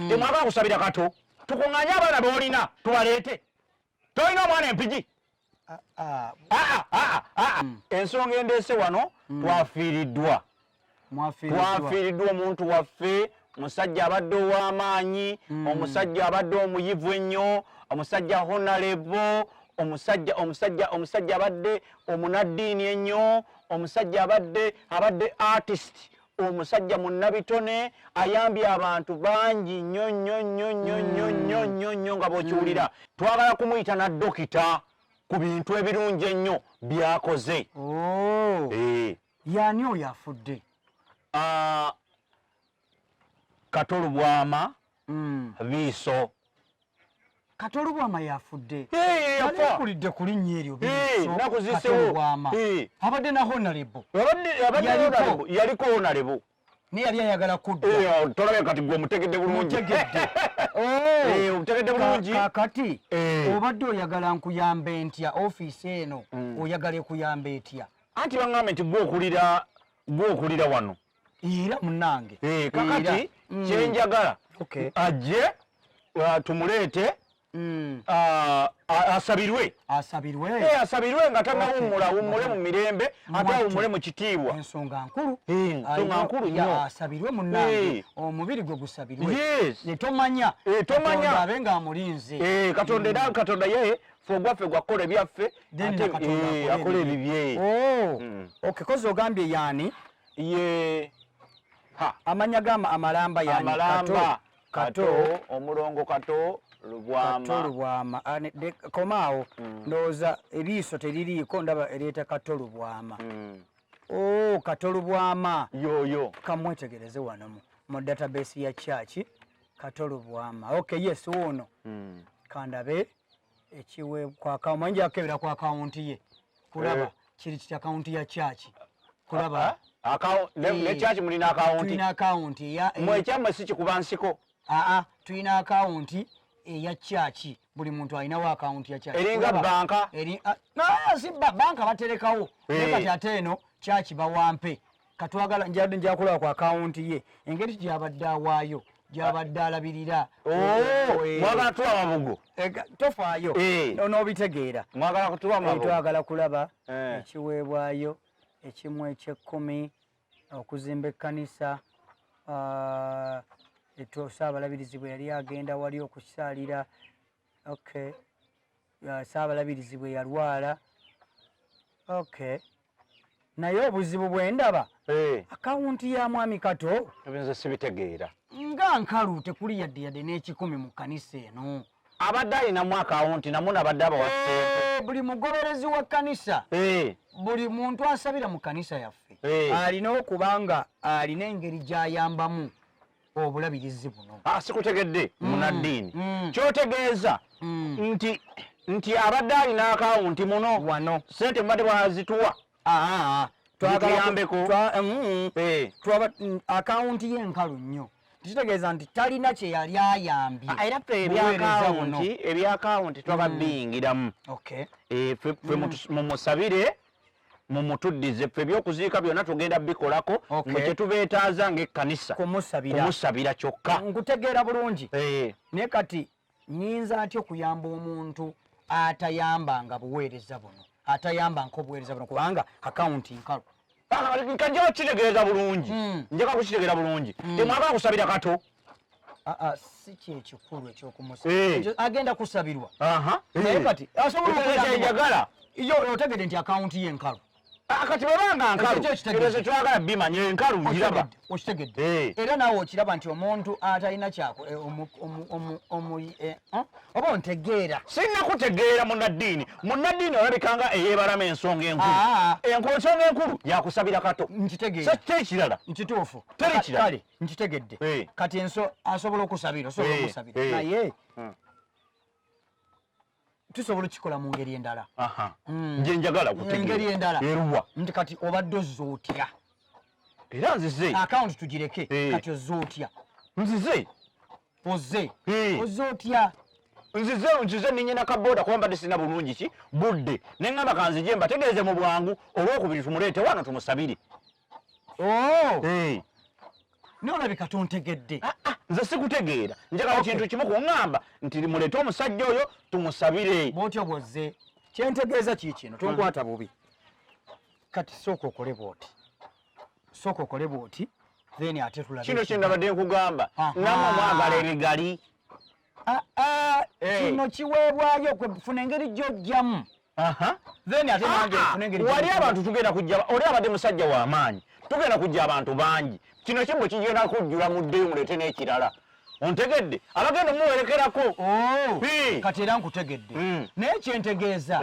temwagala kusabira kato tukuŋŋanye abaana boolina tubaleete tolina omwana empigi ensonga endeese wano twafiiriddwa omuntu waffe musajja abadde ow'amaanyi omusajja abadde omuyivu ennyo omusajja honalebo omusajja abadde omunaddiini ennyo omusajja abadde artist omusajja munnabitone ayambye abantu bangi nnyo nga bw'okiwulira twagala kumuyita naddokita ku bintu ebirungi ennyo byakoze. Yaani oyo afudde? Kato lubwaama Biiso. Kato lubwaama yafudde? Yakulidde ku linnya eryo Kato lubwaama. Abadde na honalebo? Yaliko honalebo. Ne yali ayagala kudda. Tolabye kati gwe omutegedde bulungi. Omutegedde bulungi. Kakati obadde oyagala nkuyambe ntya ofiisi eno oyagala ekuyambe etya? Anti baŋŋambe nti gwe okulira wano. Era munnange. Kakati kyenjagala ajje tumuleete asabirwe nga tanawummule mu mirembe ate awummule mu kitiibwa. Ensonga nkulu nnyo asabirwe munnange omubiri gwe gusabirwe tomanya abe ng'amulinze Katonda era Katonda ye ffe gwakola ebyaffe akola ebibye. Kozi ogambye yaani amanya gama amalamba yaani Kato omulongo Kato lubwaama komaawo ndowooza Ebiiso teririiko ndaba ereeta Kato lubwaama. Kato lubwaama yoyo kamwetegereze wano mu database ya church Kato lubwaama. Yes wuuno kandabe ekiwe kwa kamanja akebera kwa akaunti ye kulaba kiri kitya akaunti ya church kulaba ne church mulina akaunti. Tulina akaunti ya mwekyama si kikuba nsiko. Tulina akaunti eya church buli muntu alinawo akaunti ya church. Eringa banka. Si banka baterekawo. Kati ate eno church bawampe. Katwagala njakulaba kwa akaunti ye. Engeri gyabadde awaayo gyabadde alabirira. Mwagala tuwa mabugo. Tofaayo n'obitegeera. Mwagala kutuwa mabugo. Twagala kulaba ekiweebwayo ekimu eky'ekkumi okuzimba ekkanisa. Saabalabirizi bwe yali agenda wali okusaalira. Saabalabirizi bwe yalwala. Naye obuzibu bwe ndaba akawunti ya mwami Kato ebinze sibitegeera nga nkalu tekuli yadde n'ekikumi mu kkanisa eno. Abadde alinamu akawunti namwe nabadde abawase. Buli mugoberezi wa kkanisa buli muntu asabira mu kkanisa yaffe alina okubanga alina engeri gy'ayambamu obulabirizi buno. Sikutegedde Banadiini. Kyotegeeza nti abadde alina akawunti muno wano sente mbadde bwazituwa twagala akawunti yenkalu nnyo. Kitegeeza nti talina kye yali ayambye. Era ffe ebyakawunti twababiyingiramu. Ffe mumusabire mumutuddize ffe ebyokuziika byonna tugenda bikolako nga kyetubeetaaza ng'ekkanisa kumusabira kyokka. Nkutegeera bulungi. Naye kati nnyinza atya okuyamba omuntu atayambanga buweereza buno atayambanga obuweereza buno kubanga akawunti nkalu. Nkajja kukitegeeza bulungi. Njagala kukitegeera bulungi. Temwagala kusabira Kato. Si kyekikulu ekyokumusabira. Agenda kusabirwa. Naye kati asobola otegedde nti akawunti ye nkalu. Kati bwebanga nkalu ebyo twagala bimanya enkalu ngiraba. Okitegedde. Era naawe okiraba nti omuntu atalina kyako oba ontegeera. Sinnakutegeera Banadiini olabikanga eyeebalama ensonga enkulu. Ensonga enkulu yakusabira Kato. Nkitegeera. So tekirala. Nkituufu. Teri kirala. Kale nkitegedde. Kati asobola okusabira naye tusobola kikola mu ngeri endala. Nje njagala kutegeera. Engeri endala. Eruwa. Nti kati obadde ozze otya. Era nzize. Akawunti tugireke. Kati ozze otya. Nzize. Ozze otya. Nzize ninye na kaboda kuba mbadde sina bulungi ki budde neŋŋamba kanzije mbategeeze mu bwangu olwokubiri tumuleete wano tumusabire. N'olabika tontegedde. Nze sikutegeera. Njagala kintu kimu kuŋŋamba nti muleete omusajja oyo tumusabire. Bw'otyo bw'ozze. Kyentegeeza kikino tonkwata bubi. Kati sooka okole bw'oti. Sooka okole bw'oti. Then ate tulabe. Kino kye ndabadde nkugamba. Namwe mwagala ebigali. Kino kiweebwayo kwefuna engeri gy'ojjamu. Then ate nange nfuna engeri gy'ojjamu. Wali abantu tugenda kujja, oli abadde musajja w'amaanyi. Tugenda kujja abantu bangi. Kino kimwe kigenda kujjula muddeyo muleete n'ekirala. Ontegedde? Abagenda muwerekerako. Kati era nkutegedde. Naye kyentegeeza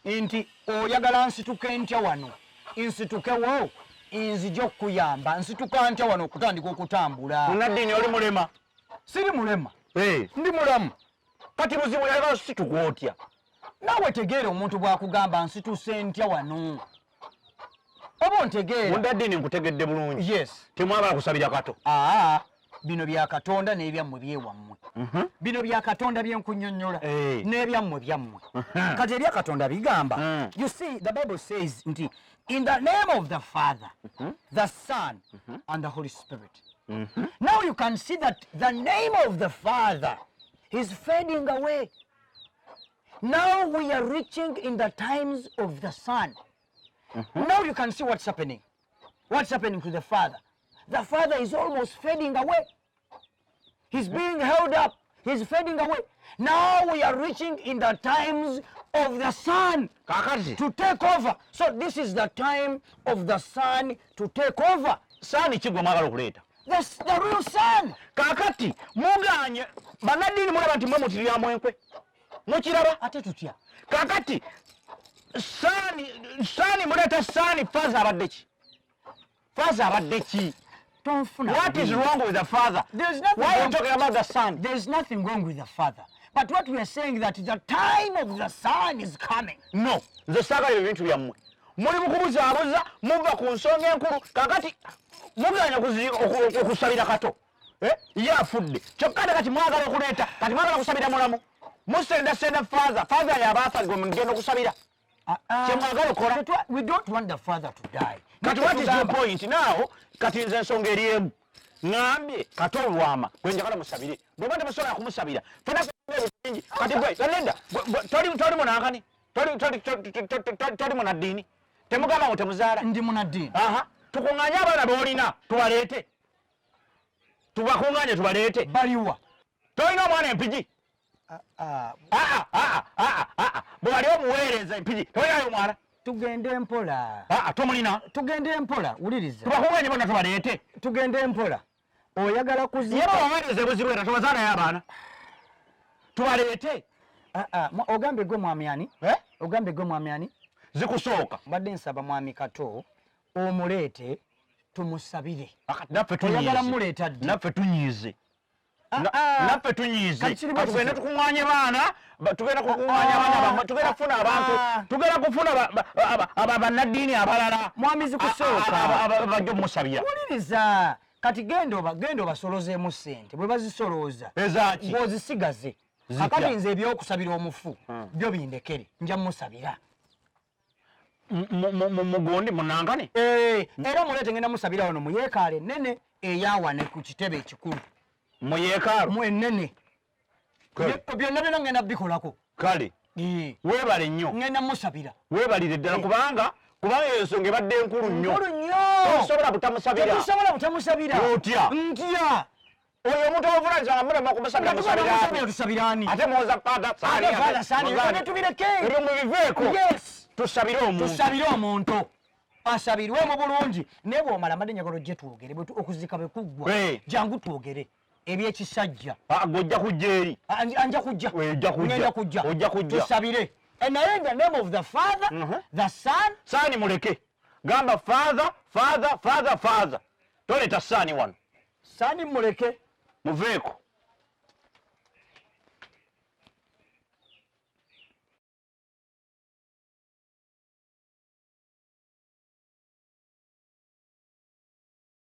nti oyagala nsituke ntya wano. Nsitukewo. Nzija okuyamba. Nsituka ntya wano okutandika okutambula. Banadiini oli mulema? Siri mulema. Ndi mulamu. Kati buzibu yagala nsituka otya? Naawe tegeera omuntu bw'akugamba nsituse ntya wano. Oba ontegeera. Banadiini nkutegedde bulungi. Yes. Temwagala kusabira kato. Bino bya Katonda n'ebyammwe byewammwe. Bino bya Katonda byenkunnyonnyola n'ebyammwe byammwe. Kati ebya Katonda bigamba. You see, the Bible says nti in the name of the Father, the Son, and the Holy Spirit. Now you can see that the name of the Father is fading away. Now we are reaching in the times of the Son. Now you can see what's happening. What's happening to the Father? The Father is almost fading away. He's being held up. He's fading away. Now we are reaching in the times of the Son to take over. So this is the time of the Son to take over. Son kigwa mwagala okuleeta. The real Son. Kakati muganye Banadiini mulaba nti mwe mutiryamu enkwe. Mukiraba? Ate tutya. Kakati Sani muleeta Sani Father abadde ki? Father abadde ki? What is wrong with the Father? There's nothing. Why are you talking about the Son? There's nothing wrong with the Father. But what we are saying that the time of the Son is coming. No. Nze saagala ebintu byammwe. Muli mu kubuzaabuza muva ku nsonga enkulu. Kakati muganya okusabira kato. Ye afudde. Kyokka kati mwagala okuleeta. Kati mwagala kusabira mulamu. Musenda Father. Father yabaafa gwe mugenda okusabira. Kyemwagala okola. We don't want the Father to die. Kati what is your point now? Kati nze ensonga eri emu. Ngambye kato lubwaama gwe njagala musabire. Bw'oba temusobola kumusabira. Kati gwe Kalenda toli munankani? Toli Banadiini? Temugamba ngo temuzaala? Ndi Banadiini. Tukuŋŋaanye abaana b'olina tubaleete. Tubakuŋŋaanye tubaleete. Baliwa? Tolina omwana empigi? Bwe wali omuweereza empigi tolinayo omwana? Tugende mpola. Tomulina? Tugende mpola. Wuliriza. Tubakuŋŋaanye bonna tubaleete. Tugende mpola. Oyagala kuziika. Yaba waweereza ebuzibu era tobazaalayo abaana. Tubaleete. Ogambe gwe mwami ani? Ogambe gwe mwami ani? Zikusooka. Mbadde nsaba mwami Kato omuleete tumusabire. Naffe tunyiize. Oyagala muleeta ddi? Naffe tunyiize. Naffe tunyiize. Tugenda tukuŋŋaanye baana. Tugenda kukuŋŋaanya baana bamwe. Tugenda kufuna abantu. Tugenda kufuna Banadiini abalala. Mwami zikusooka. Bajja omusabira. Wuliriza. Kati genda obasolozeemu ssente. Bwe bazisolooza. Ezaaki? Ng'ozisigaze. Kakati nze ebyokusabira omufu byo bindekere. Nja musabira. Mugundi munankane? Era muleete ngenda musabira wano mu yeekaalo ennene eyawane ku kitebe ekikulu. Mu yeekaalo? Mu ennene. Byonna byonna ngenda bikolako. Kale. Weebale nnyo. Ngenda musabira. Weebalire ddala kubanga eyo ensonga ebadde nkulu nnyo. Nkulu nnyo. Tosobola butamusabira. Tosobola butamusabira. Otya? Ntya. Oyo omuntu ovunaanyizibwa mulema kumusabira tusabira ani? Ate muwoza Father Sani. Ate tubireke. Ebyo mubiveeko. Yes. Tusabire omuntu. Tusabire omuntu. Asabirwemu bulungi. Naye bw'omala mbadde njagala ojje twogere okuzika bwe kuggwa. Jangu twogere. Ebyekisajja. Gojja kujja eri. Anja kujja. Ngenda kujja. Ojja kujja. Tusabire. Naye in the name of the Father, the Son. Sani muleke. Gamba Father. Toleeta Sani wano. Sani muleke. Muveeko.